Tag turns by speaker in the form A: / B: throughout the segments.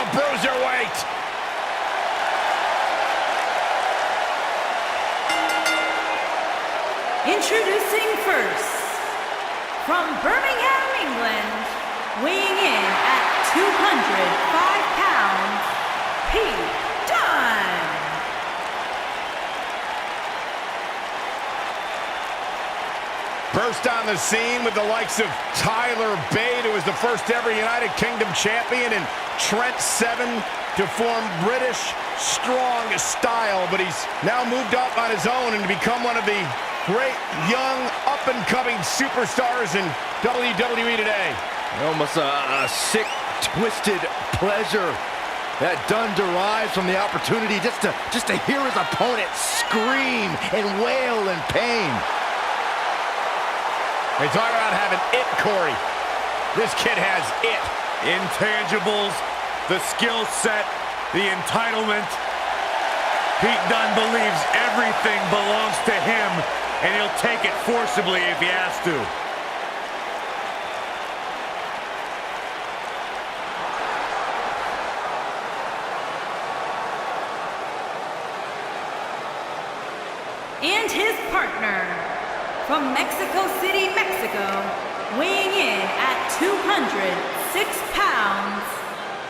A: the Bruiserweight.
B: Introducing first, from Birmingham, England, weighing in at 205 pounds, Dunne.
A: Burst on the scene with the likes of Tyler Bate, who was the first ever United Kingdom champion, and Trent Seven to form British strong style, but he's now moved up on his own and become one of the great young up-and-coming superstars in WWE today.
C: Almost a sick, twisted pleasure that Dunne derives from the opportunity just to hear his opponent scream and wail in pain.
A: They talk about having it, Corey. This kid has it.
D: Intangibles, the skill set, the entitlement. Pete Dunne believes everything belongs to him, and he'll take it forcibly if he has to.
B: And his partner, from Mexico City, Mexico, weighing in at 206 pounds,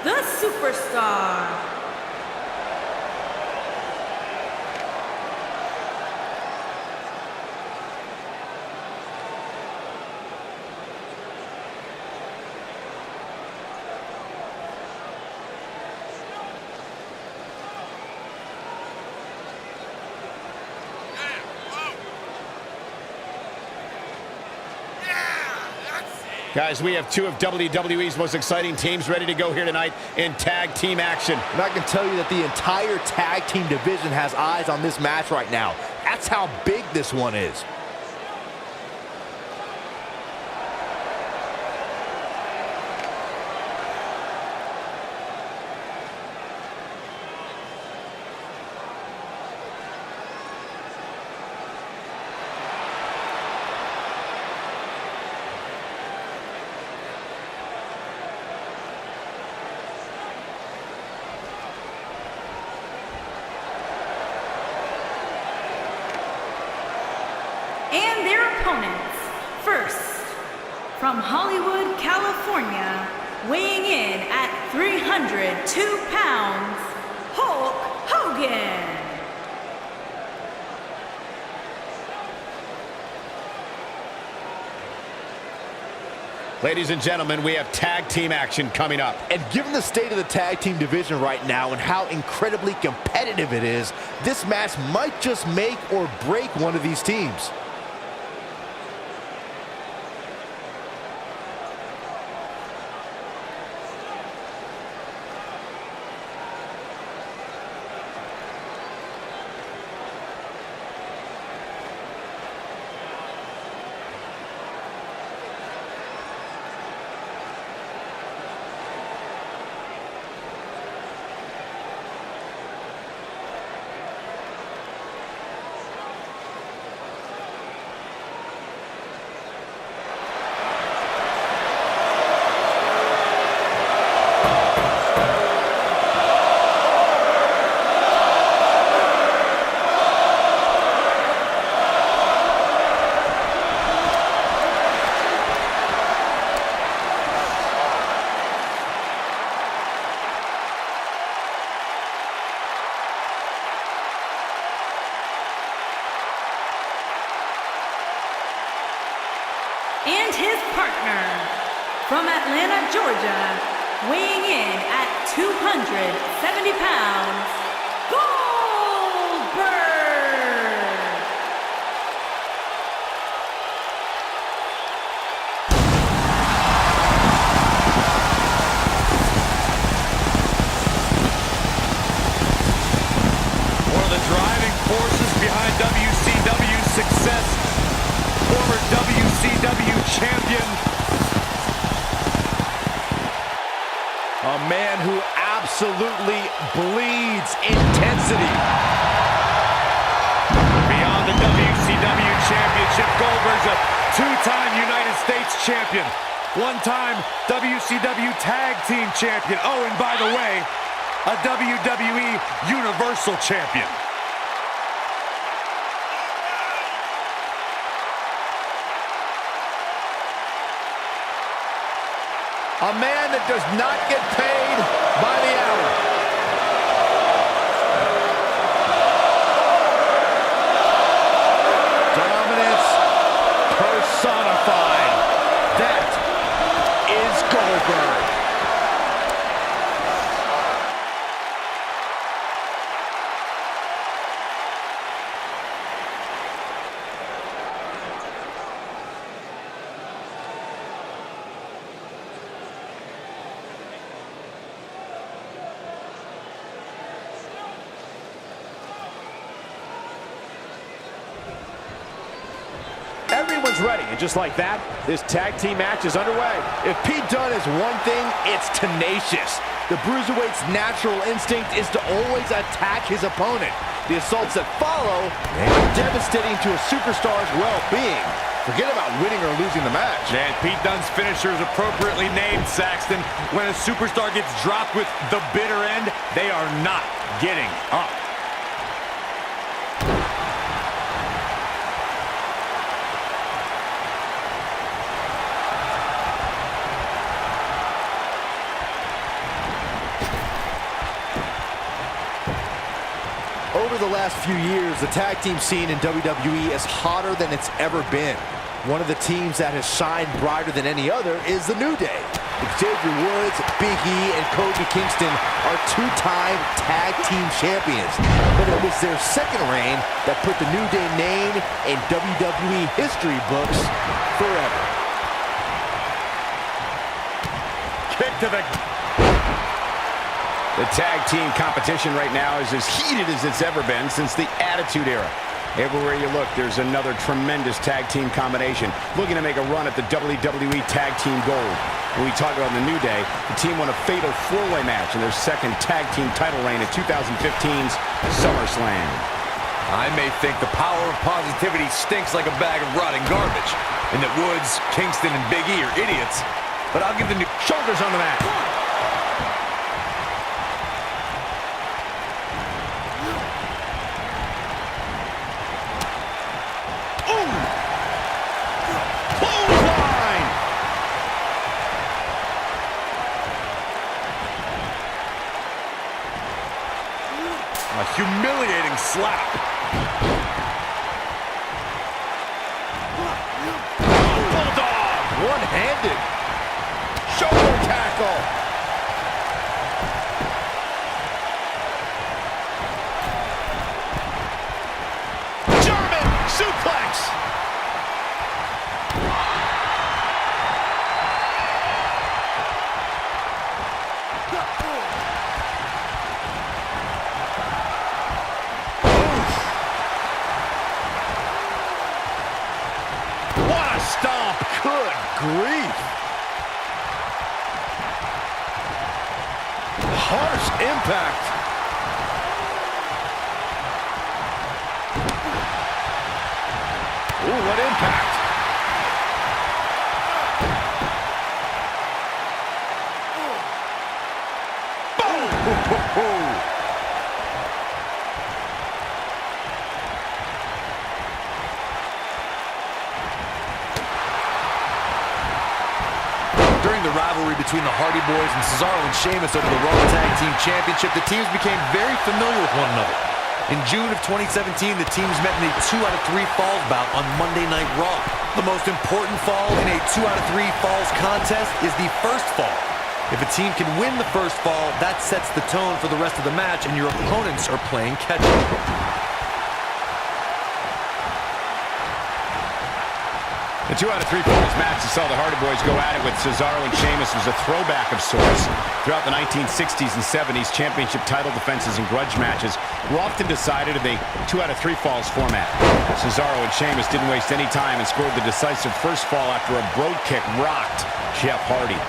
B: the Superstar.
A: Guys, we have two of WWE's most exciting teams ready to go here tonight in tag team action.
C: And I can tell you that the entire tag team division has eyes on this match right now. That's how big this one is.
B: And their opponents, first, from Hollywood, California, weighing in at 302 pounds, Hulk Hogan.
A: Ladies and gentlemen, we have tag team action coming up.
C: And given the state of the tag team division right now and how incredibly competitive it is, this match might just make or break one of these teams.
B: And his partner, from Atlanta, Georgia, weighing in at 270 pounds, Goldberg.
D: One of the driving forces behind WCW's success, former WCW champion.
C: A man who absolutely bleeds intensity.
D: Beyond the WCW championship, Goldberg's a two-time United States champion. one-time WCW Tag Team Champion. Oh, and by the way, a WWE Universal Champion.
C: A man that does not get paid by the hour. Dominance personified. That is Goldberg.
A: Everyone's ready, and just like that, this tag team match is underway.
C: If Pete Dunne is one thing, it's tenacious. The Bruiserweight's natural instinct is to always attack his opponent. The assaults that follow are devastating to a superstar's well-being. Forget about winning or losing the match.
D: And Pete Dunne's finisher is appropriately named, Saxton. When a superstar gets dropped with the bitter end, they are not getting up.
C: Over the last few years, the tag team scene in WWE is hotter than it's ever been. One of the teams that has shined brighter than any other is the New Day. Xavier Woods, Big E, and Kofi Kingston are two-time tag team champions. But it was their second reign that put the New Day name in WWE history books forever.
D: Kick to the...
A: The tag team competition right now is as heated as it's ever been since the Attitude Era. Everywhere you look, there's another tremendous tag team combination looking to make a run at the WWE Tag Team Gold. When we talk about the New Day, the team won a fatal four-way match in their second tag team title reign at 2015's SummerSlam.
E: I may think the power of positivity stinks like a bag of rotting garbage, and that Woods, Kingston, and Big E are idiots, but I'll give the new
A: Shoulders on the mat.
D: A humiliating slap.
A: Bulldog!
C: One-handed. Shoulder tackle.
A: German suplex! What a stomp!
C: Good grief. Harsh impact.
A: Ooh, what impact! Boom!
E: During the rivalry between the Hardy Boys and Cesaro and Sheamus over the Raw Tag Team Championship, the teams became very familiar with one another. In June of 2017, the teams met in a 2 out of 3 falls bout on Monday Night Raw. The most important fall in a 2 out of 3 falls contest is the first fall. If a team can win the first fall, that sets the tone for the rest of the match, and your opponents are playing catch-up.
A: The 2 out of 3 falls match that saw the Hardy Boys go at it with Cesaro and Sheamus was a throwback of sorts. Throughout the 1960s and 70s, championship title defenses and grudge matches were often decided in the 2 out of 3 falls format. Cesaro and Sheamus didn't waste any time and scored the decisive first fall after a brogue kick rocked Jeff Hardy.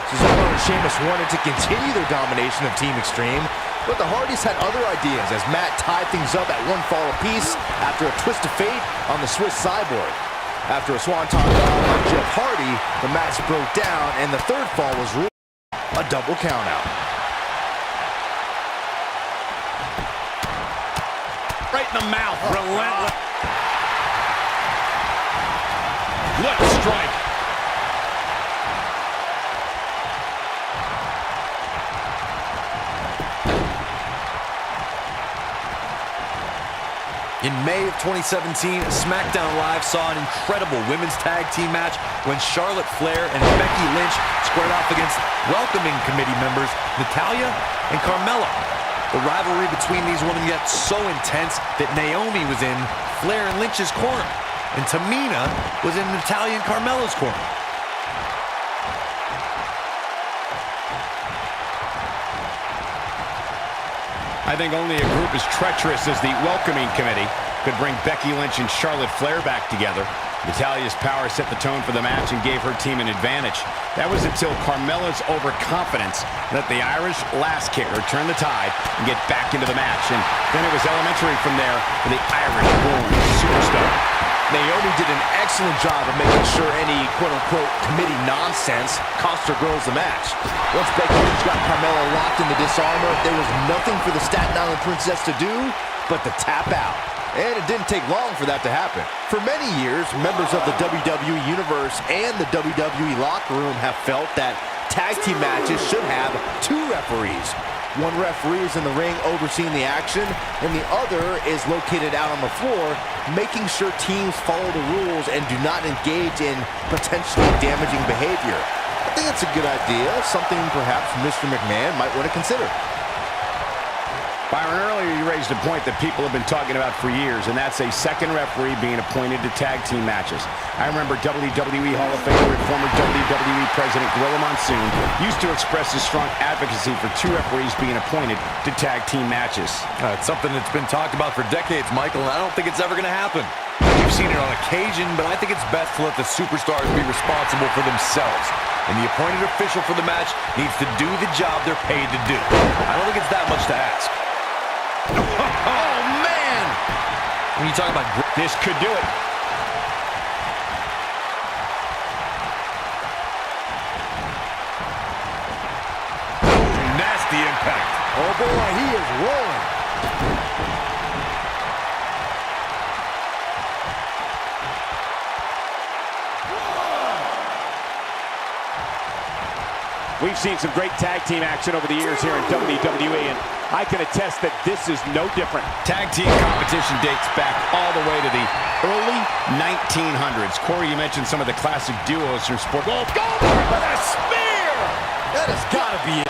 C: Cesaro and Sheamus wanted to continue their domination of Team Extreme, but the Hardys had other ideas as Matt tied things up at 1 fall apiece after a twist of fate on the Swiss Cyborg. After a swanton bomb by Jeff Hardy, the match broke down, and the third fall was ruled a double countout.
A: Right in the mouth. Relentless. What a strike.
E: In May of 2017, SmackDown Live saw an incredible women's tag team match when Charlotte Flair and Becky Lynch squared off against welcoming committee members Natalya and Carmella. The rivalry between these women got so intense that Naomi was in Flair and Lynch's corner, and Tamina was in Natalya and Carmella's corner.
A: I think only a group as treacherous as the welcoming committee could bring Becky Lynch and Charlotte Flair back together. Natalya's power set the tone for the match and gave her team an advantage. That was until Carmella's overconfidence let the Irish last kicker turn the tide and get back into the match. And then it was elementary from there for the Irish-born superstar.
C: Naomi did an excellent job of making sure any quote-unquote committee nonsense cost her girls the match. Once Becky Lynch got Carmella locked in the disarmor, there was nothing for the Staten Island Princess to do but to tap out. And it didn't take long for that to happen. For many years, members of the WWE Universe and the WWE locker room have felt that tag team matches should have two referees. One referee is in the ring overseeing the action, and the other is located out on the floor, making sure teams follow the rules and do not engage in potentially damaging behavior. I think it's a good idea, something perhaps Mr. McMahon might want to consider.
A: Byron, earlier you raised a point that people have been talking about for years, and that's a second referee being appointed to tag team matches. I remember WWE Hall of Famer and former WWE President Gorilla Monsoon used to express his strong advocacy for two referees being appointed to tag team matches.
E: It's something that's been talked about for decades, Michael, and I don't think it's ever going to happen. We've seen it on occasion, but I think it's best to let the superstars be responsible for themselves. And the appointed official for the match needs to do the job they're paid to do. I don't think it's that much to ask.
A: Oh, man!
E: When you talk about...
A: This could do it.
D: Nasty impact.
C: Oh boy, he is rolling.
A: We've seen some great tag team action over the years here in WWE, and I can attest that this is no different. Tag team competition dates back all the way to the early 1900s. Corey, you mentioned some of the classic duos from sport. Oh, Goldberg with a spear!
C: That has got to be it.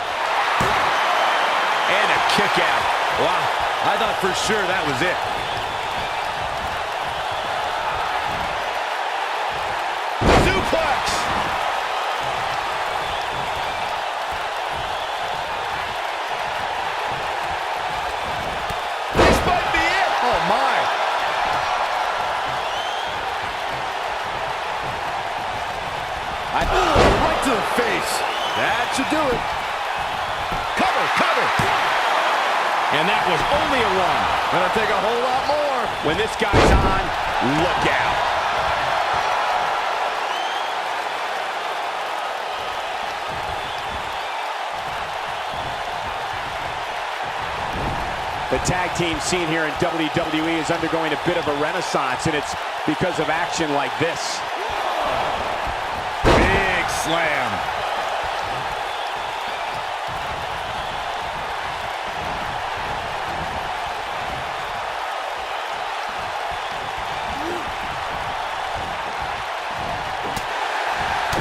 A: And a kick out.
D: Wow, I thought for sure that was it.
A: Suplex! This might be it!
C: Oh my! Right to the face. That should do it.
A: Cover, cover! And that was only a one.
C: Gonna take a whole lot more.
A: When this guy's on, look out. The tag team scene here in WWE is undergoing a bit of a renaissance, and it's because of action like this.
D: Big slam.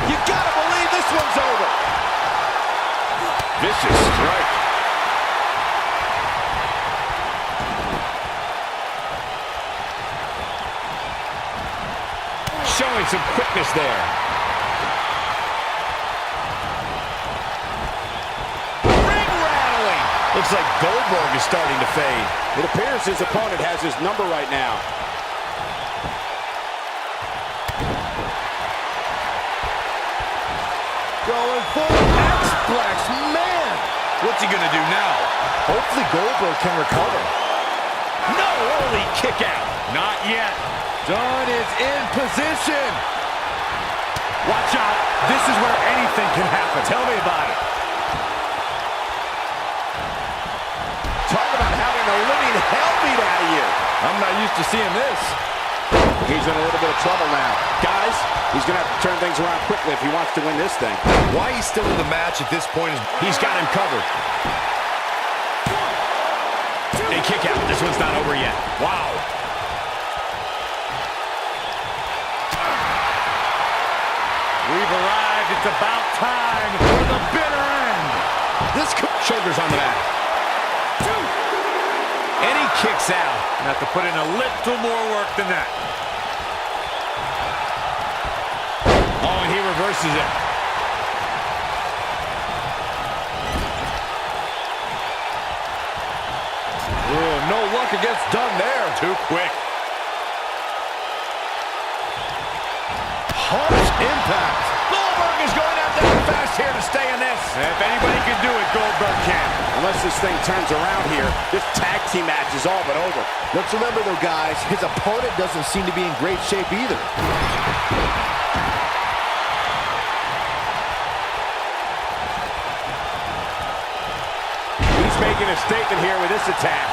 A: You gotta believe this one's over.
D: Vicious strike.
A: Showing some quickness there. Ring rattling. Looks like Goldberg is starting to fade. It appears his opponent has his number right now.
C: Going for X-Plex, man!
D: What's he gonna do now?
C: Hopefully Goldberg can recover.
A: No, holy kick. kick out.
D: Not yet.
C: Dunne is in position.
D: Watch out. This is where anything can happen.
A: Tell me about it. Talk about having a living hell beat out of you. I'm not used to seeing this. He's in a little bit of trouble now. Guys, he's going to have to turn things around quickly if he wants to win this thing.
E: Why he's still in the match at this point is...
A: He's got him covered. A kick out. This one's not over yet. Wow.
D: We've arrived. It's about time for the bitter end.
A: This shoulders on the back. And he kicks out.
D: Have to put in a little more work than that.
A: Oh, and he reverses it.
C: Oh, no luck against Dunne there.
A: Too quick.
C: Harsh impact.
A: Goldberg is going out there fast here to stay in this.
D: If anybody can do it, Goldberg can.
A: Unless this thing turns around here, this tag team match is all but over.
C: Let's remember, though, guys, his opponent doesn't seem to be in great shape either.
A: He's making a statement here with this attack.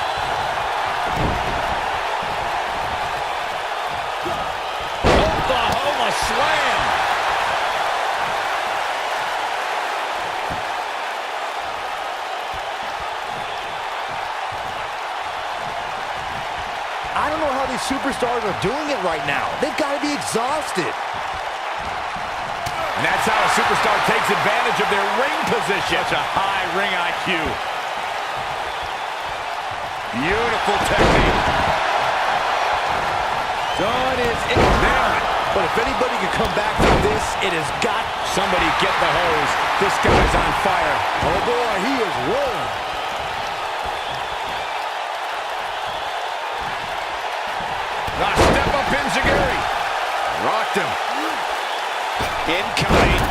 A: Oklahoma slam.
C: I don't know how these superstars are doing it right now. They've got to be exhausted.
A: And that's how a superstar takes advantage of their ring position.
D: Such a high ring IQ. Beautiful technique.
C: Dunne is in there. But if anybody can come back from this, it has got...
A: Somebody get the hose. This guy's on fire.
C: Oh, boy, he is rolling.
A: Step up Enziguri. Rocked him. Incoming.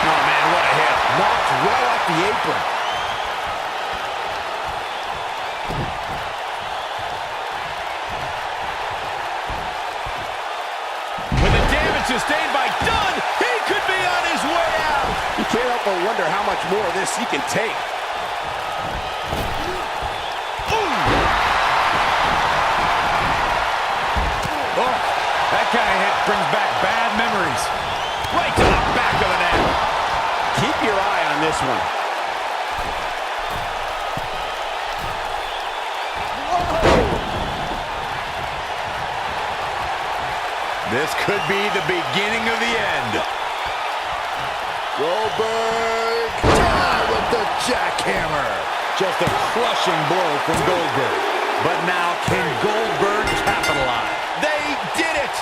A: Oh, man, what a hit.
C: Knocked right off the apron.
A: With the damage sustained by Dunne, he could be on his way out. You can't help but wonder how much more of this he can take.
D: Oh, that kind of hit brings back bad memories.
A: Right to the back of the neck. Keep your eye on this one.
D: This could be the beginning of the end.
C: Goldberg down with the jackhammer.
D: Just a crushing blow from Goldberg. But now can Goldberg capitalize?
A: They did it.